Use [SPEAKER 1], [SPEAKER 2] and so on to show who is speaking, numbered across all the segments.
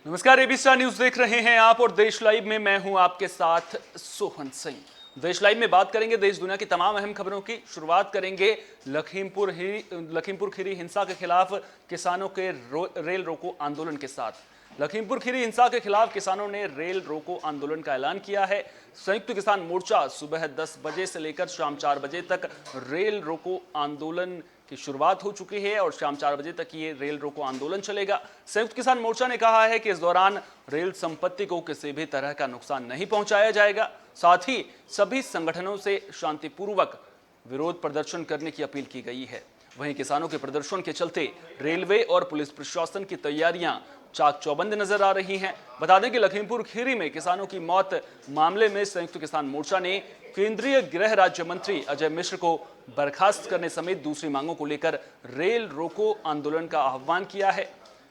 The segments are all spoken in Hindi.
[SPEAKER 1] नमस्कार, एबी स्टार न्यूज देख रहे हैं आप और देश लाइव में मैं हूं आपके साथ सोहन सिंह। देश लाइव में बात करेंगे देश दुनिया की तमाम अहम खबरों की। शुरुआत करेंगे लखीमपुर खीरी हिंसा के खिलाफ किसानों के रेल रोको आंदोलन के साथ। लखीमपुर खीरी हिंसा के खिलाफ किसानों ने रेल रोको आंदोलन का ऐलान किया है। संयुक्त किसान मोर्चा सुबह 10 बजे से लेकर शाम 4 बजे तक रेल रोको आंदोलन की शुरुआत हो चुकी है और शाम 4 बजे तक ये रेल रोको आंदोलन चलेगा। संयुक्त किसान मोर्चा ने कहा है कि इस दौरान रेल संपत्ति को किसी भी तरह का नुकसान नहीं पहुंचाया जाएगा। साथ ही सभी संगठनों से शांतिपूर्वक विरोध प्रदर्शन करने की अपील की गई है। वहीं किसानों के प्रदर्शन के चलते रेलवे और पुलिस प्रशासन की तैयारियां चाक चौबंद नजर आ रही हैं। बता दें कि लखीमपुर खीरी में किसानों की मौत मामले में संयुक्त किसान मोर्चा ने केंद्रीय गृह राज्य मंत्री अजय मिश्र को बर्खास्त करने समेत दूसरी मांगों को लेकर रेल रोको आंदोलन का आह्वान किया है।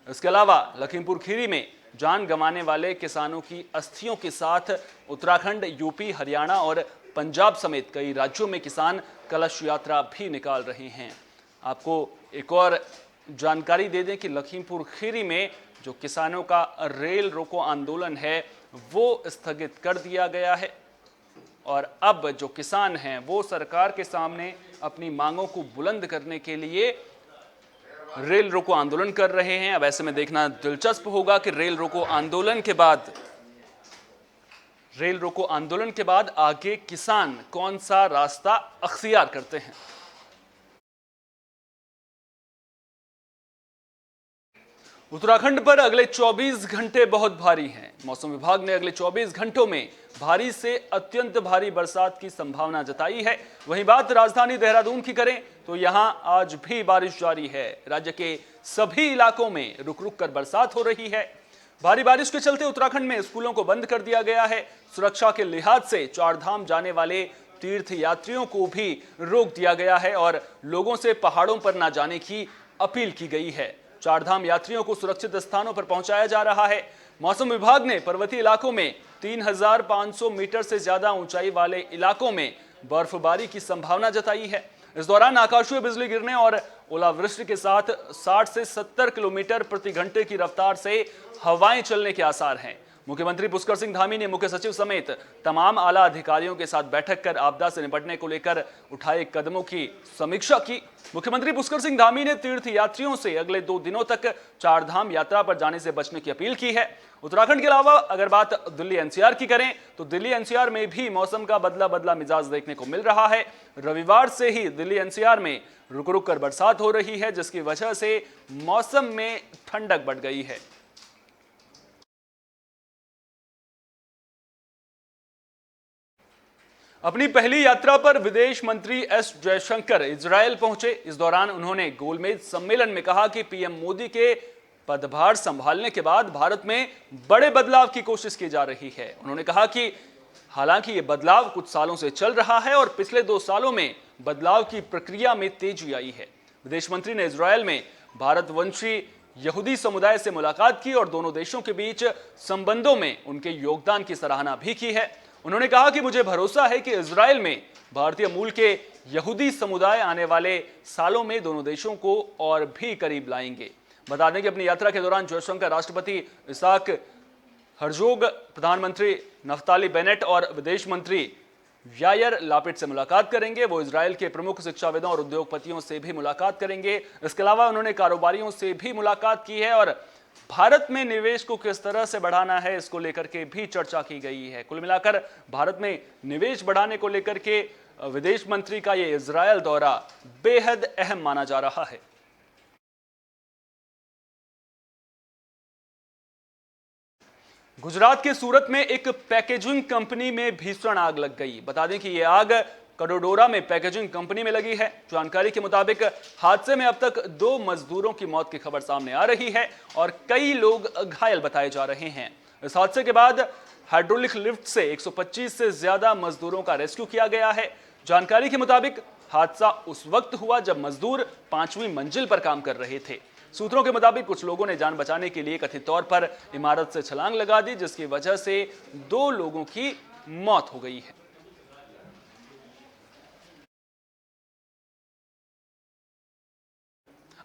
[SPEAKER 1] इसके अलावा लखीमपुर खीरी में जान गंवाने वाले किसानों की अस्थियों के साथ उत्तराखंड, यूपी, हरियाणा और पंजाब समेत कई राज्यों में किसान कलश यात्रा भी निकाल रहे हैं। आपको एक और जानकारी दे दें कि लखीमपुर खीरी में जो किसानों का रेल रोको आंदोलन है वो स्थगित कर दिया गया है और अब जो किसान हैं वो सरकार के सामने अपनी मांगों को बुलंद करने के लिए रेल रोको आंदोलन कर रहे हैं। अब ऐसे में देखना दिलचस्प होगा कि रेल रोको आंदोलन के बाद आगे किसान कौन सा रास्ता अख्तियार करते हैं। उत्तराखंड पर अगले 24 घंटे बहुत भारी हैं। मौसम विभाग ने अगले 24 घंटों में भारी से अत्यंत भारी बरसात की संभावना जताई है। वहीं बात राजधानी देहरादून की करें तो यहां आज भी बारिश जारी है। राज्य के सभी इलाकों में रुक रुक कर बरसात हो रही है। भारी बारिश के चलते उत्तराखंड में स्कूलों को बंद कर दिया गया है। सुरक्षा के लिहाज से चारधाम जाने वाले तीर्थ यात्रियों को भी रोक दिया गया है और लोगों से पहाड़ों पर न जाने की अपील की गई है। चारधाम यात्रियों को सुरक्षित स्थानों पर पहुंचाया जा रहा है। मौसम विभाग ने पर्वतीय इलाकों में 3500 मीटर से ज्यादा ऊंचाई वाले इलाकों में बर्फबारी की संभावना जताई है। इस दौरान आकाशीय बिजली गिरने और ओलावृष्टि के साथ 60 से 70 किलोमीटर प्रति घंटे की रफ्तार से हवाएं चलने के आसार हैं। मुख्यमंत्री पुष्कर सिंह धामी ने मुख्य सचिव समेत तमाम आला अधिकारियों के साथ बैठक कर आपदा से निपटने को लेकर उठाए कदमों की समीक्षा की। मुख्यमंत्री पुष्कर सिंह धामी ने तीर्थ यात्रियों से अगले 2 दिनों तक चारधाम यात्रा पर जाने से बचने की अपील की है। उत्तराखंड के अलावा अगर बात दिल्ली एनसीआर की करें तो दिल्ली एनसीआर में भी मौसम का बदला बदला मिजाज देखने को मिल रहा है। रविवार से ही दिल्ली एनसीआर में रुक रुक कर बरसात हो रही है, जिसकी वजह से मौसम में ठंडक बढ़ गई है। अपनी पहली यात्रा पर विदेश मंत्री एस जयशंकर इजरायल पहुंचे। इस दौरान उन्होंने गोलमेज सम्मेलन में कहा कि पीएम मोदी के पदभार संभालने के बाद भारत में बड़े बदलाव की कोशिश की जा रही है। उन्होंने कहा कि हालांकि ये बदलाव कुछ सालों से चल रहा है और पिछले 2 सालों में बदलाव की प्रक्रिया में तेजी आई है। विदेश मंत्री ने इजरायल में भारतवंशी यहूदी समुदाय से मुलाकात की और दोनों देशों के बीच संबंधों में उनके योगदान की सराहना भी की है। उन्होंने कहा कि मुझे भरोसा है कि इजरायल में भारतीय मूल के यहूदी समुदाय आने वाले सालों में दोनों देशों को और भी करीब लाएंगे। बता दें कि अपनी यात्रा के दौरान जयशंकर राष्ट्रपति इसाक हर्जोग, प्रधानमंत्री नफ्ताली बेनेट और विदेश मंत्री यायर लापिड से मुलाकात करेंगे। वो इजरायल के प्रमुख शिक्षाविदों और उद्योगपतियों से भी मुलाकात करेंगे। इसके अलावा उन्होंने कारोबारियों से भी मुलाकात की है और भारत में निवेश को किस तरह से बढ़ाना है इसको लेकर के भी चर्चा की गई है। कुल मिलाकर भारत में निवेश बढ़ाने को लेकर के विदेश मंत्री का ये इजरायल दौरा बेहद अहम माना जा रहा है। गुजरात के सूरत में एक पैकेजिंग कंपनी में भीषण आग लग गई। बता दें कि यह आग कडोडोरा में पैकेजिंग कंपनी में लगी है। जानकारी के मुताबिक हादसे में अब तक 2 मजदूरों की मौत की खबर सामने आ रही है और कई लोग घायल बताए जा रहे हैं। इस हादसे के बाद हाइड्रोलिक लिफ्ट से 125 से ज्यादा मजदूरों का रेस्क्यू किया गया है। जानकारी के मुताबिक हादसा उस वक्त हुआ जब मजदूर 5वीं मंजिल पर काम कर रहे थे। सूत्रों के मुताबिक कुछ लोगों ने जान बचाने के लिए कथित तौर पर इमारत से छलांग लगा दी, जिसकी वजह से 2 लोगों की मौत हो गई है।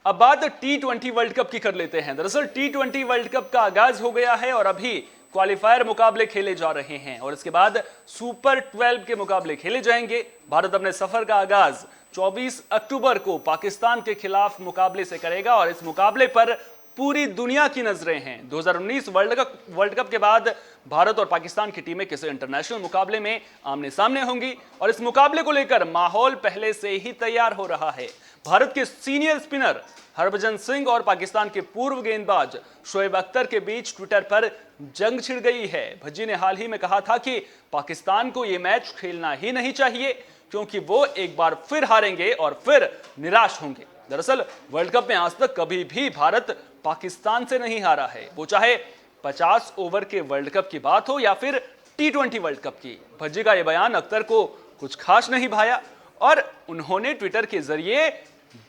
[SPEAKER 1] अब बात T20 वर्ल्ड कप की कर लेते हैं। दरअसल T20 वर्ल्ड कप का आगाज हो गया है और अभी क्वालिफायर मुकाबले खेले जा रहे हैं और इसके बाद सुपर 12 के मुकाबले खेले जाएंगे। भारत अपने सफर का आगाज 24 अक्टूबर को पाकिस्तान के खिलाफ मुकाबले से करेगा और इस मुकाबले पर पूरी दुनिया की नजरें हैं। 2019 वर्ल्ड कप के बाद भारत और पाकिस्तान की टीमें किसी इंटरनेशनल मुकाबले में आमने सामने होंगी और इस मुकाबले को लेकर माहौल पहले से ही तैयार हो रहा है। भारत के सीनियर स्पिनर हरभजन सिंह और पाकिस्तान के पूर्व गेंदबाज शोएब अख्तर के बीच ट्विटर पर जंग छिड़ गई है। भज्जी ने हाल ही में कहा था कि पाकिस्तान को यह मैच खेलना ही नहीं चाहिए क्योंकि वो एक बार फिर हारेंगे और फिर निराश होंगे। दरअसल वर्ल्ड कप में आज तक कभी भी भारत पाकिस्तान से नहीं हारा है, वो चाहे 50 ओवर के वर्ल्ड कप की बात हो या फिर T20 वर्ल्ड कप की। भज्जी का यह बयान अख्तर को कुछ खास नहीं भाया और उन्होंने ट्विटर के जरिए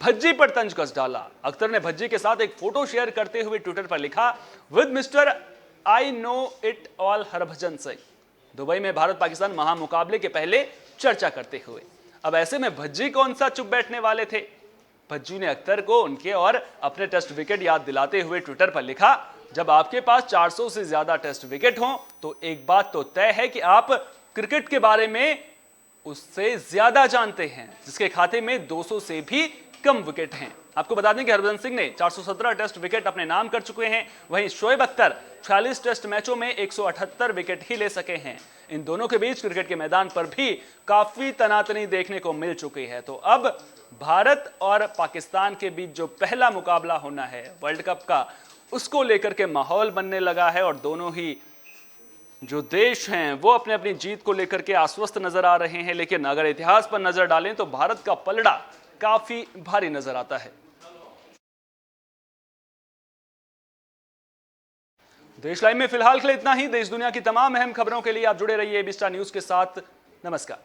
[SPEAKER 1] भज्जी पर तंज कस डाला। अख्तर ने भज्जी के साथ एक फोटो शेयर करते हुए ट्विटर पर लिखा, with mister I know it all Harbhajan Singh. Dubai में भारत पाकिस्तान महामुकाबले के पहले चर्चा करते हुए। अब ऐसे में भज्जी कौन सा चुप बैठने वाले थे। भज्जी ने अख्तर को उनके और अपने टेस्ट विकेट याद दिलाते हुए ट्विटर पर लिखा, जब आपके पास 400 से ज्यादा टेस्ट विकेट हों तो एक बात तो तय है कि आप क्रिकेट के बारे में उससे ज्यादा जानते हैं जिसके खाते में 200 से भी कम विकेट हैं। आपको बता दें कि हरभजन सिंह ने 417 टेस्ट विकेट अपने नाम कर चुके हैं, वहीं शोएब अख्तर 46 टेस्ट मैचों में 178 विकेट ही ले सके हैं। इन दोनों के बीच क्रिकेट के मैदान पर भी काफी तनातनी देखने को मिल चुकी है। तो अब भारत और पाकिस्तान के बीच जो पहला मुकाबला होना है वर्ल्ड कप का, उसको लेकर के माहौल बनने लगा है और दोनों ही जो देश हैं वो अपने अपनी जीत को लेकर के आश्वस्त नजर आ रहे हैं। लेकिन अगर इतिहास पर नजर डालें तो भारत का पलड़ा काफी भारी नजर आता है। देश लाइव में फिलहाल के लिए इतना ही। देश दुनिया की तमाम अहम खबरों के लिए आप जुड़े रहिए एबी स्टार न्यूज के साथ। नमस्कार।